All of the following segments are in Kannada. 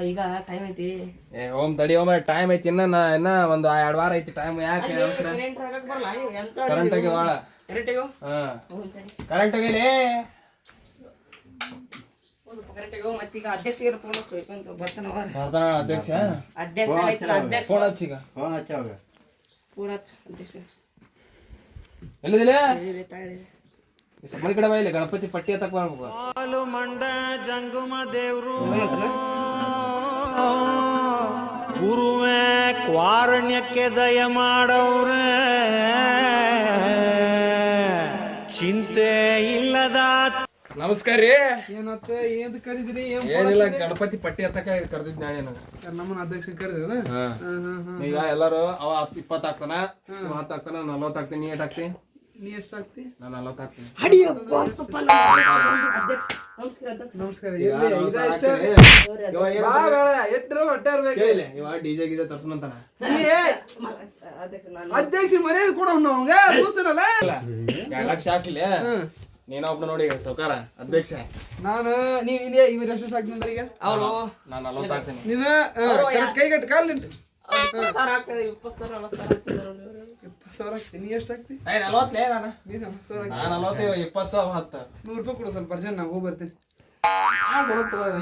ಈಗ ಟೈಮ್ ಐತಿ. ಓಮ್ ತಡಿ ಓಮ ಟೈಮ್ ಐತಿ ಇನ್ನ ಒಂದು 2 ವಾರ ಐತಿ ಟೈಮ್. ಯಾಕೆ ಅವಸರ? ಕರೆಂಟ್ ಆಗಿ ಬಾಳ ಕರೆಂಟ್ ಆಗಿಲ್ಲ. ಮತ್ತೀಗ ಅಧ್ಯಕ್ಷ ಫೋನ್ ಹಚ್ಚೀಗ. ಎಲ್ಲಿದಿಲ್ಲ ಮನೆ ಕಡೆ ಬಾಯಿಲ್ಲ ಗಣಪತಿ ಪಟ್ಟಿ ಹತ್ತಕ್ ಬರ್ಬೇಕು. ಹಾಲು ಮಂಡ ಜಂಗುಮ ದೇವ್ರು ಗುರುವೇ ಕ್ವಾರಣ್ಯಕ್ಕೆ ದಯ ಮಾಡವ್ರೆ ಚಿಂತೆ ಇಲ್ಲದ. ನಮಸ್ಕಾರ ರೀ. ಏನತ್ತ ಏನ್ ಕರಿದ್ರಿ? ಏನಿಲ್ಲ ಗಣಪತಿ ಪಟ್ಟಿ ಹತ್ತಕ ಕರ್ದಿದ್ ನಾಳೆ ನಮ್ಮನ್ನ ಅಧ್ಯಕ್ಷ ಕರೆದ್ರ. ಈಗ ಎಲ್ಲಾರು ಅವ 20 ಹಾಕ್ತಾನ, 10 ಹಾಕ್ತಾನ, 40 ಹಾಕ್ತೀನಿ. ನೀ 8 ಹಾಕ್ತಿ? ನೀ ಎಷ್ಟು ಆಗ್ತಿ? ನಾನು 40 ಹಾಕ್ತೀನಿ. ನಮಸ್ಕಾರ. ಡಿಜೆ ಗೀಜೆ ತರ್ಸನಂತಾನ ಅಧ್ಯಕ್ಷ ಮರ್ಯಾದೆ ಕೊಡ ಅವಂಗ ಸೂಚನಲ್ಲ. 2 ಲಕ್ಷ ಹಾಕಿಲ್ಲ ನೀನ ಒಬ್ಬ ನೋಡಿ ಸೌಕಾರ ಅಧ್ಯಕ್ಷ. ನಾನು ಇವ್ರ ಎಷ್ಟು ಸಾಕ್ತೀನಿ ಈಗ? ಅವರು ನಾನು 40 ಹಾಕ್ತೀನಿ. ನೀನು ಕೈಗಟ್ಟು ಕಾಲ್ ನಿಂತು 20,000 ಆಗ್ತದೆ. 20,000 ಆಗ್ತೀನಿ. ನೀ ಎಷ್ಟು ಆಗ್ತಿ? 40 ನಾನು. ನೀನು 40,000 ನಾನು 40 20 10 100 ರೂಪಾಯಿ ಕೊಡು ಸ್ವಲ್ಪ ಅರ್ಜೆಂಟ್. ನಾವು ಹೋಗಿ ಬರ್ತೀನಿ.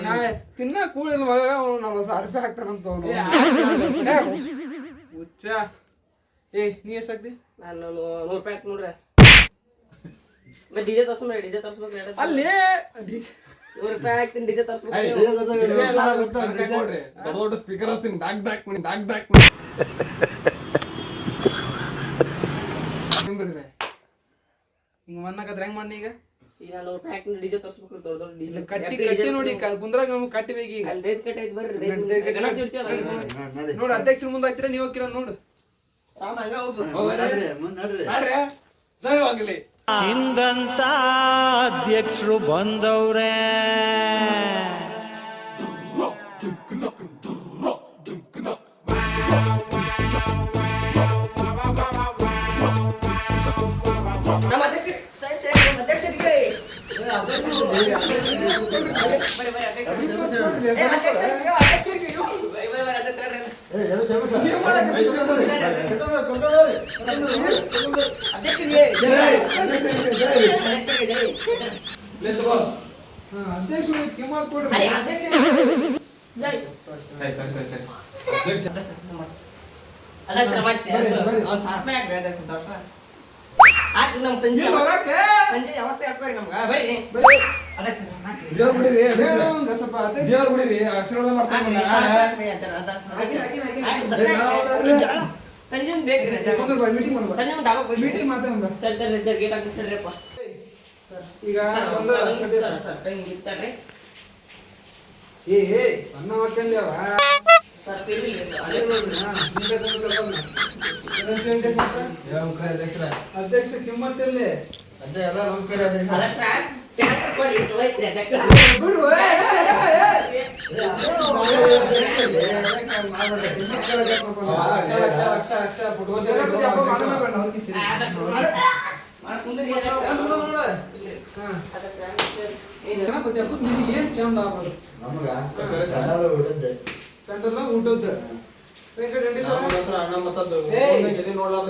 ನಾಳೆ ತಿನ್ನ ಕೂಳಿಲ್ಲ ಮಗ. ಅವ್ನು 40,000 ರೂಪಾಯಿ ಹಾಕ್ತಾನಂತ ಅವನು. ಹುಚ್ಚ. ನೀ ಎಷ್ಟು ಆಗ್ತಿ? ನಾನು 100 ರೂಪಾಯಿ ಹಾಕಿ ನೋಡ್ರಿ. ಡಿಜೆ ತರ್ಸ್ಬೇಡಿ. ಡಿಜೆ ತರ್ಸ್ಬೇಕು. ಅಲ್ಲಿ 100 ರೂಪಾಯಿ ಹಾಕ್ತೀನಿ. ಡಿಜೆ ತರ್ಸ್ಬೇಕು. ದೊಡ್ಡ ಸ್ಪೀಕರ್ ಹಚ್ತೀನಿ. ದಾಕ್ ಹಿಂಗ ಮನ್ನಕತ್ರ ಹೆಂಗ್ ಮಾಡಿ ಈಗ? ಈಗ 100 ರೂಪಾಯಿ ಹಾಕಿ ಡಿಜೆ ತರ್ಸ್ಬೇಕು. ದೊಡ್ಡ ಡಿಜೆ ಕಟ್ಟಿ ನೋಡಿ ಕುಂದ್ರಾಗ ನಮ್ಗೆ ಕಟ್ಟಿ ಬೇಕೀಗ. ಕಟ್ಟಿ ಐತಿ ಬರ್ರಿ. ನೋಡು ಅಧ್ಯಕ್ಷರ ಮುಂದೆ ಹಾಕ್ತೀರಾ ನೀವು ಹೋಗ್ತೀರ ನೋಡು. ಜಯವಾಗಲಿ. ಚಿಂದಂತ ಅಧ್ಯಕ್ಷರು ಬಂದವ್ರೆ ಸಂಜೆ ವ್ಯವಸ್ಥೆ ಹಾಕ್ಬೇಡಿ ನಮ್ಗ. ಬರ್ರಿ ಸಂಜೆ ಬೇಕ್ರಿ. ಮೀಟಿಂಗ್ ಮಾತಾಡ ಗೇಟ್ ಹಾಕ್ತಿರ್ರಿಪ್ಪ. ಈಗ ಅನ್ನ ಹಾಕಲ್ಲಿ ಅವ ಅಧ್ಯಕ್ಷ ಕಿಮ್ಮತ್ತಲ್ಲಿ ಏನ್ ಚಂದ ಕಂಡಲ್ಲ ಊಟದ್ದು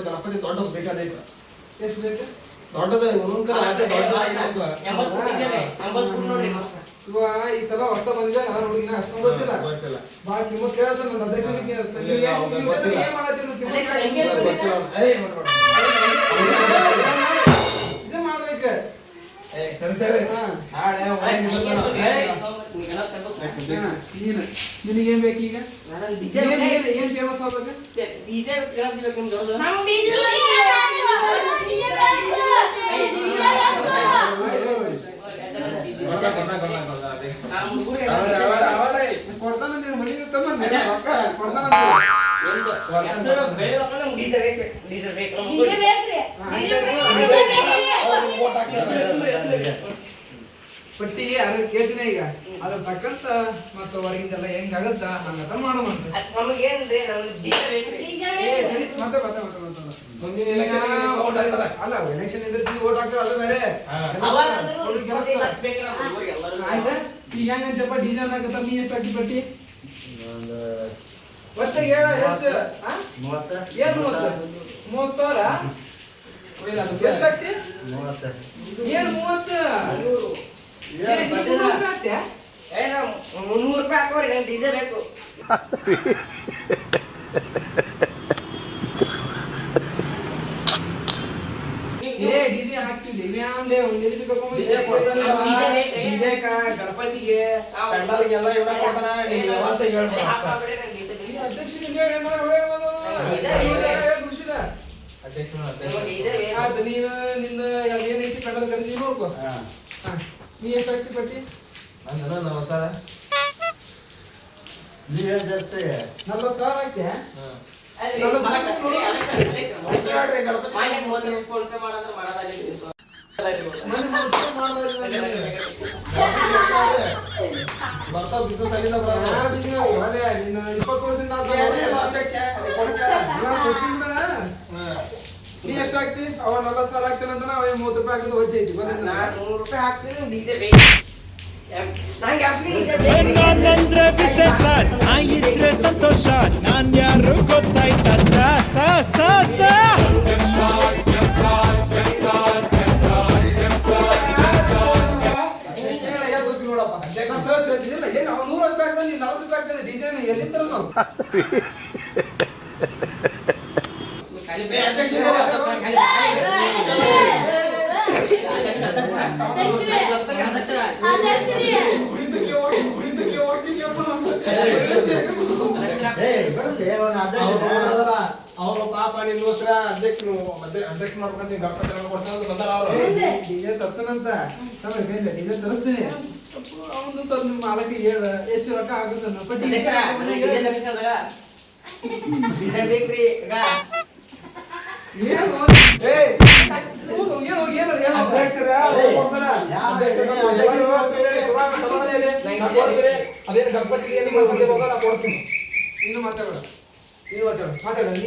ಗಣಪತಿ ದೊಡ್ಡ ಬೇಕಾದೈತೆ. ಎಷ್ಟು ಬೇಕು? ದೊಡ್ಡದು ಈ ಸಲ ಹೊಸ ಬಂದಿದೆ. ನಾನು ಹುಡುಗಿನ ಅಷ್ಟೊಂದು ಗೊತ್ತಿಲ್ಲ. ಬಾಳ ಕಿಮ್ಮತ್ ಕೇಳ್ತ ನನ್ನ ಅಧ್ಯಕ್ಷನಿಗೆ ಇದೇ ಮಾಡ್ಬೇಕು. ನಿನಗೇನ್ ಬೇಕು ಈಗ? ಏನ್ ಫೇಮಸ್ ಆಗ್ಬೇಕು? ಕೊಡ್ತಾನ ನೀನು ಮನೆಗೆ ಕೊಡ್ತಾನ. ಪಟ್ಟಿ ಯಾರು ಕೇಳ್ತೀನಿ ಈಗ ಅದ್ರ ತಕ್ಕಂತ ಮತ್ತು ಹೊರಗಿಂದೆಲ್ಲ ಹೆಂಗಾಗತ್ತ ಹಂಗತ ಮಾಡೋಣ. ಅಲ್ಲ ಎಲೆಕ್ಷನ್ ಇದ್ರೆ ಓಟ್ ಹಾಕ್ತಾರೆ ಅದು ಬೇರೆ. ಆಯ್ತಾ ಈಗ ಹೆಂಗಂತಪ್ಪ ಡಿಜೆ ಅನ್ನಕತ್ತ ನೀ ಎಷ್ಟು ಅಕ್ಕಿ ಪಟ್ಟಿ ಒಟ್ಟು ಹೇಳ ಎಷ್ಟು ಏನು 30,000 ಎಷ್ಟು ಅಕ್ಕಿ ಏನು 30 300 ರೂಪಾಯಿ ಹಾಕೋರಿ ನಂಗೆ ಡಿಜೆ ಬೇಕು ಡಿಜೆ ಹಾಕ್ತಿದ್ದೆ ಆಮ್ಲೆ ಒಂದು ಗಣಪತಿಗೆ ಕಂಡಾಲಿಗೆಲ್ಲ ಇವನ ಕೊಡ್ತಾನ ನೀನು ವ್ಯವಸ್ಥೆ ಹೇಳ್ಬಿಡು ಅಧ್ಯಕ್ಷನಿಗೆ ನೀನು ನಿಂದ ಏನೈತಿ ಕಂಡದ ಕರೆದಿ ನೋಡ್ಕೋ ನೀ ಎಷ್ಟು ಹಾಕ್ತಿ ಪಟ್ಟಿ ನಾನು 40,000 ನೀವೇನ್ ಜಾಸ್ತಿ 40,000 ಹಾಕ್ತೆ ಬರ್ತಾವ ಬಿಸ್ನೆಸ್ ಅಲ್ಲಿಂದ ಬರೋದು 20 ವರ್ಷದಿಂದ ನೀ ಎಷ್ಟು ಹಾಕ್ತಿ ಅವ 40,000 ಹಾಕ್ತಾನಂತ ಅವ 30 ರೂಪಾಯಿ ಹಾಕಿದ್ರೆ ವಜ್ಜೆ ಐತಿ ನಾನು 100 ರೂಪಾಯಿ ಹಾಕ್ತೀನಿ ಡಿಜೆ ಬೇಕು ನಾನಂದ್ರೆ ವಿಶೇಷ ನಾ ಇದ್ರೆ ಸಂತೋಷ ನಾನ್ ಯಾರು ಗೊತ್ತಾಯ್ತಾ ಸ ಸ ಸ ಸ ಅವರು ಪಾಪ ನಿನ್ನೋಸ್ಕರ ಅಧ್ಯಕ್ಷ ಮಾಡ್ಬೇಕಂತ ಗಣಪತಿ ಕೊಡ್ತಾರೆ ಅವರು ಡಿಜೆ ತರ್ಸನಂತ ಡಿಜೆ ತರಿಸ್ತೀನಿ ಅವನು ಸ್ವಲ್ಪ ನಿಮ್ಮ ಮಾಲಕ್ಕೆ ಹೇಳ ಹೆಚ್ಚು ರೊಕ್ಕ ಆಗುತ್ತೆ ಬೇಕ್ರಿ ಅದೇನು ಗಣಪತಿ ಕೊಡ್ತೀನಿ ಇನ್ನು ಮಾತಾಡ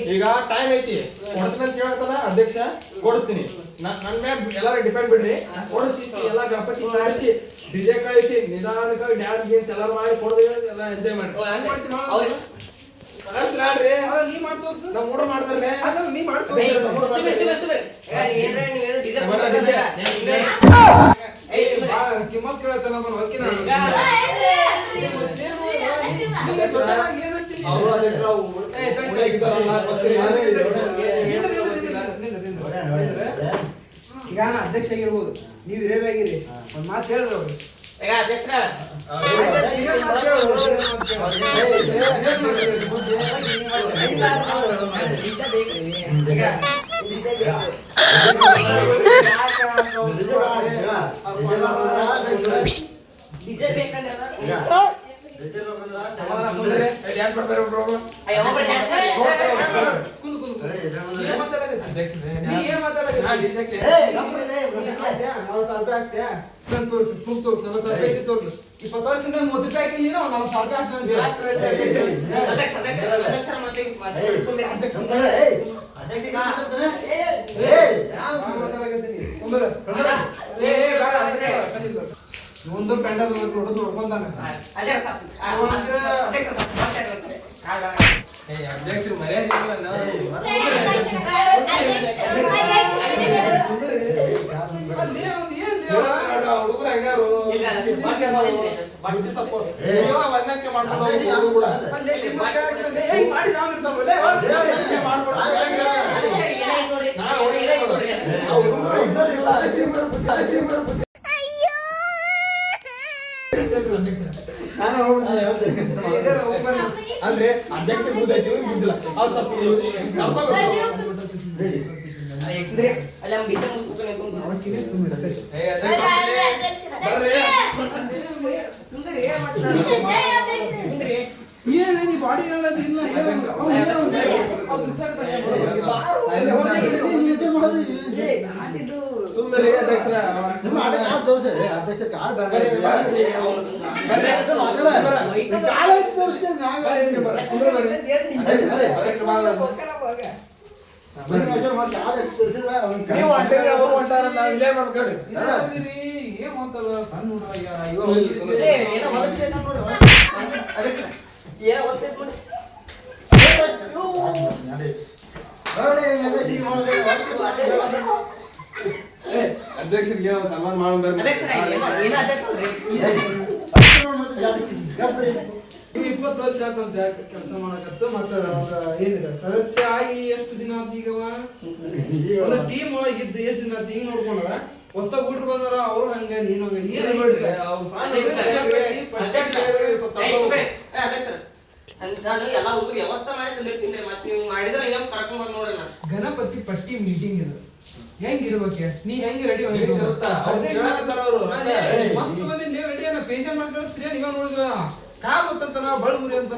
ಈಗ ಟೈಮ್ ಐತಿ ಕೊಡ್ತೀನಿ ಕೇಳತ್ತಲ್ಲ ಅಧ್ಯಕ್ಷ ಕೊಡಿಸ್ತೀನಿ ನನ್ನ ಮೇಲೆ ಎಲ್ಲಾರು ಡಿಪೆಂಡ್ ಬಿಡ್ರಿ ಕೊಡಿಸಿ ಎಲ್ಲ ಗಣಪತಿ ಕಳಿಸಿ ಡಿಜೆ ಕಳಿಸಿ ನಿಧಾನಕ್ಕೆ ಡ್ಯಾನ್ಸ್ ಗೀನ್ಸ್ ಎಲ್ಲಾರು ಮಾಡಿ ಕೊಡೋದು ಎಲ್ಲ ಎಂಜಾಯ್ ಮಾಡಿ ಕಳಿಸ್ಲಾಡ್ರಿ ನೀ ಮಾಡ್ತೋರ್ಸು ನಾವು ಮೂಡ ಮಾಡ್ತಾರಲ್ಲ ಅದನ್ನ ನೀ ಮಾಡ್ತೋ ಕಿಮ್ಮತ್ ಕೇಳತ್ತ ನಮ್ಮ ವಕೀಲ ಈಗ ಅಧ್ಯಕ್ಷ ಆಗಿರ್ಬೋದು ನೀವು ಹಿರಿಯರಾಗಿರಿ ಒಂದ್ ಮಾತು ಹೇಳಿದ್ರು ಅವ್ರು ಅಧ್ಯಕ್ಷ ಡಿಜೆ ಬೇಕಂದ್ರೆ ಒಂದು ಪೆಂಡಲ್ ಹೊಡೆದು ಹೊಡ್ಕೊಂತಾನೆ ಅಧ್ಯಕ್ಷರು ಮರ್ಯಾದೆ ಹುಡುಗರು ಹೆಂಗಾರು ಒಂದಕ್ಕೆ ಮಾಡ್ಕೊಂಡು ಅಂದ್ರೆ ಅಧ್ಯಕ್ಷ ಮುಗ್ದೈತಿ ಮುಗ್ದಿಲ್ಲ ಅವ್ರು ಸ್ವಲ್ಪ ಅಲ್ಲ ಡಿಜೆ ಮುಗಿಸ್ಕೊಂಡು ಏನೇ ಬಾಡಿ ಹೇಳೋದು ಇಲ್ಲ ಸುಂದರಿ ಅಧ್ಯಕ್ಷರ ನೀವು ಹೊಂಟಾರ ನಾವು ಇಲ್ಲೇ ಮಾಡ್ಕೊಳ್ಳಿ ಏನ್ ಮಾತಲ್ಲ ಸಣ್ಣ ಹುಡುಗ ಏನೋ ಹೊಲಸ್ತೈತೆ ನೋಡಿ ಅಧ್ಯಕ್ಷ ಏನೋ ಹೊಲಸ್ತೈತೆ ನೋಡಿ ಅಧ್ಯಕ್ಷರಿಗೆ ಸನ್ಮಾನ ಮಾಡೋಣ ಅಧ್ಯಕ್ಷ ಏನೋ ಅಧ್ಯಕ್ಷ 20 ವರ್ಷ ಆತಂತ ಕೆಲಸ ಮಾಡಕತ್ತ ಮತ್ತ ಏನಿದೆ ಸದಸ್ಯ ಆಗಿ ಎಷ್ಟು ದಿನ ಆತ ಈಗವ ಒಂದು ಟೀಮ್ ಒಳಗೆ ಇದ್ದು ಎಷ್ಟು ದಿನ ಆತ ಹಿಂಗ್ ನೋಡ್ಕೊಂಡಾರ ಹೊಸ ಹುಡುಗರು ಬಂದಾರ ಅವ್ರು ಹಂಗ ನೀನು ಹಂಗ ಏನ್ ಮಾಡಿದ್ರೆ ನಾನು ಎಲ್ಲ ಹುಡುಗರು ವ್ಯವಸ್ಥೆ ಮಾಡಿ ತಂದಿರ್ತೀನಿ ಮತ್ತೆ ನೀವು ಮಾಡಿದ್ರೆ ಈಗ ಕರ್ಕೊಂಡ್ ಬಂದ್ ನೋಡೋಣ ಗಣಪತಿ ಪಟ್ಟಿ ಮೀಟಿಂಗ್ ಇದು ಹೆಂಗಿರ್ಬೇಕೆ ನೀ ಹೆಂಗ್ ರೆಡಿ ಮಸ್ತ್ ಮಂದಿ ನೀವು ರೆಡಿ ಅನ್ನ ಪೇಷಂಟ್ ಮಾಡ್ಕೊಳ್ಳೋ ಸ್ತ್ರೀ ನೀವ ನೋಡಿದ್ರ ಕಾ ಗೊತ್ತಂತ ನಾವು ಬಳ್ಮುರಿ ಅಂತ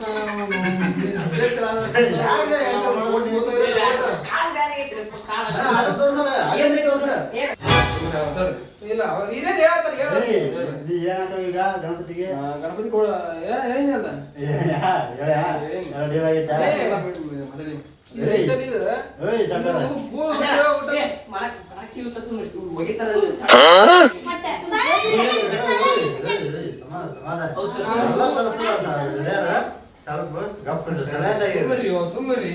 ಇಲ್ಲ ಅವ್ರು ಹಿರಿಯರು ಹೇಳತ್ತಾರ ಈಗ ಗಣಪತಿಗೆ ಗಣಪತಿ ಕೂಡ ಏನಿಲ್ಲ ಸುಮ್ಮರಿ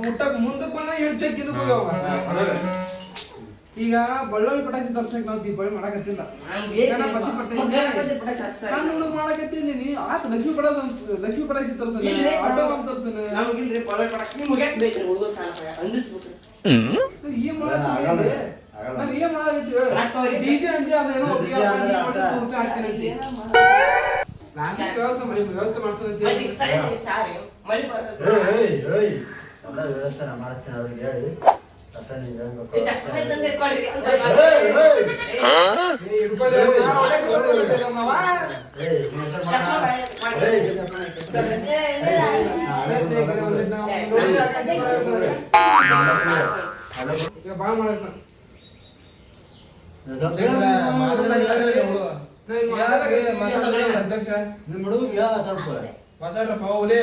ಮುಟ್ಟಕ್ ಮುಂದಕ್ಕೆ ಬಂದ ಚೆಕ್ ಇದಕ್ಕೆ ಹೋಗ್ಯಾವ ಈಗ ಬಳ್ಳೊಳ್ಳಿ ಪಟಾಕಿ ತರ್ಸಕ್ ನಾವು ದೀಪಾವಳಿ ಮಾಡಕತ್ತಿಲ್ಲ ಗಣಪತಿ ಪಟಾಕಿ ಸಣ್ಣ ಹುಡುಗ ಮಾಡಕತ್ತೀನಿ ನೀ ಆತ ಲಕ್ಷ್ಮೀ ಪಟಾಕಿ ತರ್ಸನ ಆಟೋ ಅಂತ ತರ್ಸನ ನಮಗಿಲ್ರಿ ಬಳ್ಳೊಳ್ಳಿ ಪಟಾಕಿ ಮುಗ್ಯಾಕ್ ಬೇಕ್ರಿ ಹುಡುಗರು ಅಂಜಿಸ್ಬೇಕು ಏನ್ ಮಾಡಕತ್ತೀವಿ ನಾವ್ ಏನ್ ಮಾಡಕತ್ತೀವಿ ಡಿಜೆ ಅಂಜಿ ಅದೇನೋ ರೂಪಾಯಿ ಹಾಕ್ತೀನಿ ನಾನು ವ್ಯವಸ್ಥೆ ಮಾಡ್ಸೋಣ ವ್ಯವಸ್ಥೆ ಮಾಡಿಸ್ತೀನಿ ಅವ್ರಿಗೆ ಹೇಳಿ ಬಾಳ ಮಾಡೋಣ ಅಧ್ಯಕ್ಷ ನಿಮ್ಮ ಹುಡುಗ ಸ್ವಲ್ಪ ಮಾತಾಡ್ರಪ್ಪ ಅವಲೇ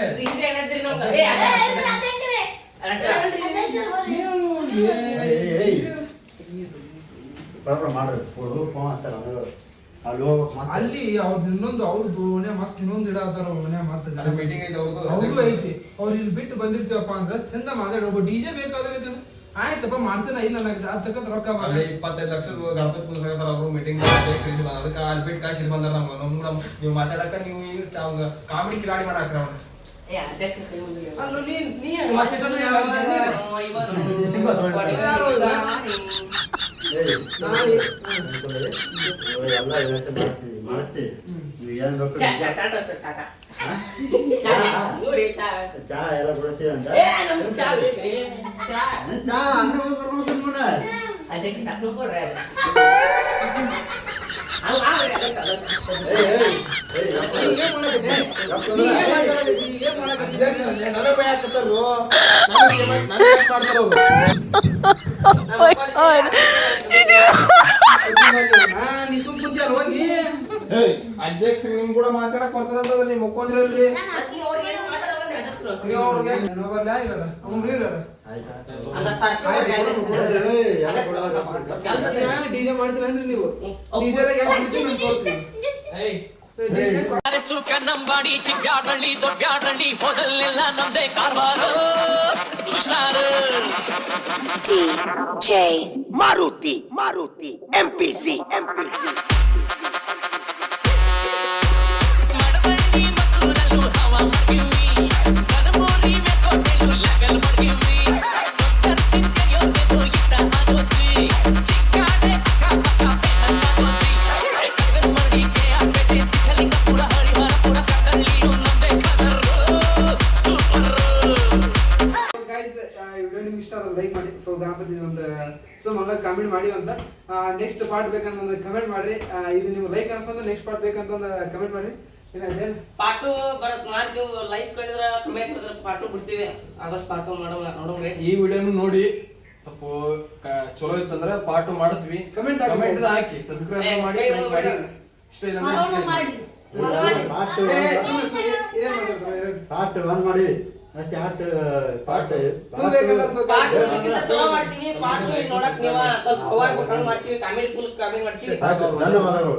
ಬರೋಬ್ಬರ ಮಾಡ್ರಿ ಫೋನ್ ಹಚ್ತಾರ ಅಲ್ಲಿ ಅವ್ರದ್ದು ಇನ್ನೊಂದು ಅವ್ರದ್ದು ಮತ್ತೆ ಇನ್ನೊಂದು ಇಡಾತಾರ ಮತ್ತೆ ಮೀಟಿಂಗ್ ಐತೆ ಅವ್ರದ್ದು ಐತಿ ಅವ್ರು ಇಲ್ಲಿ ಬಿಟ್ಟು ಬಂದಿರ್ತೀವಪ್ಪ ಅಂದ್ರೆ ಚಂದ ಮಾತಾಡೋದು ಡಿಜೆ ಬೇಕಾದ್ರೆ ಆಯ್ತಪ್ಪ ಮಾಡ್ತಾನ ಇಲ್ಲ ನನಗೆ ತಕ್ಕ ರೊಕ್ಕ 25 ಲಕ್ಷದ ಗಣಪತಿ ಪೂಜೆ ಅವರು ಮೀಟಿಂಗ್ ಅದಕ್ಕೆ ಅಲ್ಲಿ ಬಿಟ್ಟು ಕಾಶಿ ಬಂದಾರ ನಮ್ಗೆ ನೀವು ಮಾತಾಡಕ ನೀವು ಈಗ ಕಾಮಿಡಿ ಕಿಲಾಡಿ ಮಾಡಾಕ್ರ ಎಲ್ಲ ವ್ಯವಸ್ಥೆ ಮಾಡಿಸ್ತೀವಿ ನೀವು ಏನ್ ಚಾ ಎಲ್ಲ ಬಿಡ್ತೀವಿ ಅಂತ ಚಾ ಅನ್ನ ಬರ್ಬೋದು ಅಧ್ಯಕ್ಷ ನಿಮ್ ಕೂಡ ಮಾತಾಡಕ್ ಬರ್ತಾರ ನೀವ್ ಮುಕ್ಕೊಂದ್ರಲ್ರಿ ಡಿಜೆ ಮಾಡ್ತೀರ ಅಂದ್ರೆ ನೀವು ಕನ್ನಂಬಾಡಿ ಚಿಕ್ಕಾಡಳ್ಳಿ ದೊಡ್ಡಾಡಳ್ಳಿ ಮೊದಲೆಲ್ಲ ನಮ್ದೇ ಕಾರ್ಬಾರ ಹುಷಾರು DJ Maruti MPC ಮಡವಳ್ಳಿ ಮದ್ದೂರಲ್ಲೂ ಹವಾ ಮಾಡ್ತೀವಿ ಕನಮೂರಿ ಮೆಕ್ಕೋಟೆಲ್ಲೂ ಲಗಲ್ ಮಾಡ್ತೀವಿ ಕರ್ಸಿಂತೆಯೋದೆದು ಇಟ್ಟ ಆಗೋದ್ವಿ ಚಿಕ್ಕಾಡೆ ಅಕ್ಕಪಕ್ಕ ಆಗೋದ್ವಿ ಕಕ್ಕನಮಡಿ ಕೆಆರ್ಪೇಟೆ ಸಿಖಲಿಂಗಪುರ ಹರಿಹರಪುರ ಕಕ್ಕಳ್ಳಿಯೂ ನಮ್ದೇ ಕಲರು ಸೂಪರ್ ನಿಮ್ಗೆ ಇಷ್ಟ ಆದ್ರೆ ಲೈಕ್ ಮಾಡಿ ಸೊ ಗಣಪತಿ ಒಂದು ಸೊ ಮಗ ಕಮೆಂಟ್ ಮಾಡಿ ಅಂತ ನೆಕ್ಸ್ಟ್ ಪಾರ್ಟ್ ಬೇಕಂತಂದ್ರೆ ಕಮೆಂಟ್ ಮಾಡ್ರಿ ಇದು ನೀವು ಲೈಕ್ ಅನ್ಸ್ತಂದ್ರೆ ನೆಕ್ಸ್ಟ್ ಪಾರ್ಟ್ ಬೇಕಂತಂದ್ರೆ ಕಮೆಂಟ್ ಮಾಡ್ರಿ ಏನಾಯ್ತು ಪಾಟು ಬರತ್ ಮಾಡ್ತೀವಿ ಲೈಕ್ ಮಾಡಿದ್ರ ಕಮೆಂಟ್ ಮಾಡಿದ್ರ ಪಾಟು ಬಿಡ್ತೀವಿ ಆದಷ್ಟು ಪಾಟು ನೋಡೋಣ್ರಿ ಈ ವಿಡಿಯೋನು ನೋಡಿ ಸ್ವಲ್ಪ ಚಲೋ ಇತ್ತಂದ್ರೆ ಪಾರ್ಟ್ ಮಾಡ್ತೀವಿ ಕಮೆಂಟ್ ಹಾಕಿ ಸಬ್ಸ್ಕ್ರೈಬ್ ಮಾಡಿ ಲೈಕ್ ಮಾಡಿ ಇಷ್ಟ ಇಲ್ಲ ಪಾರ್ಟ್ 1 ಮಾಡಿವಿ ಅಷ್ಟೇ ಹಾಟ್ ಪಾಟ್ ನೀವು ಬೇಕಲ್ಲ ಸ್ವಲ್ಪ ಪಾಠ ಇದಕ್ಕಿಂತ ಚಲೋ ಮಾಡ್ತೀವಿ ಪಾಠ ನೋಡಕ್ ನೀವ ಸ್ವಲ್ಪ ಅವಾರ್ಡ್ ಮಾಡ್ತೀವಿ ಕಾಮಿಡಿ ಫುಲ್ ಕಾಮಿಡಿ ಮಾಡ್ತೀವಿ ಸಾಕು ಧನ್ಯವಾದಗಳು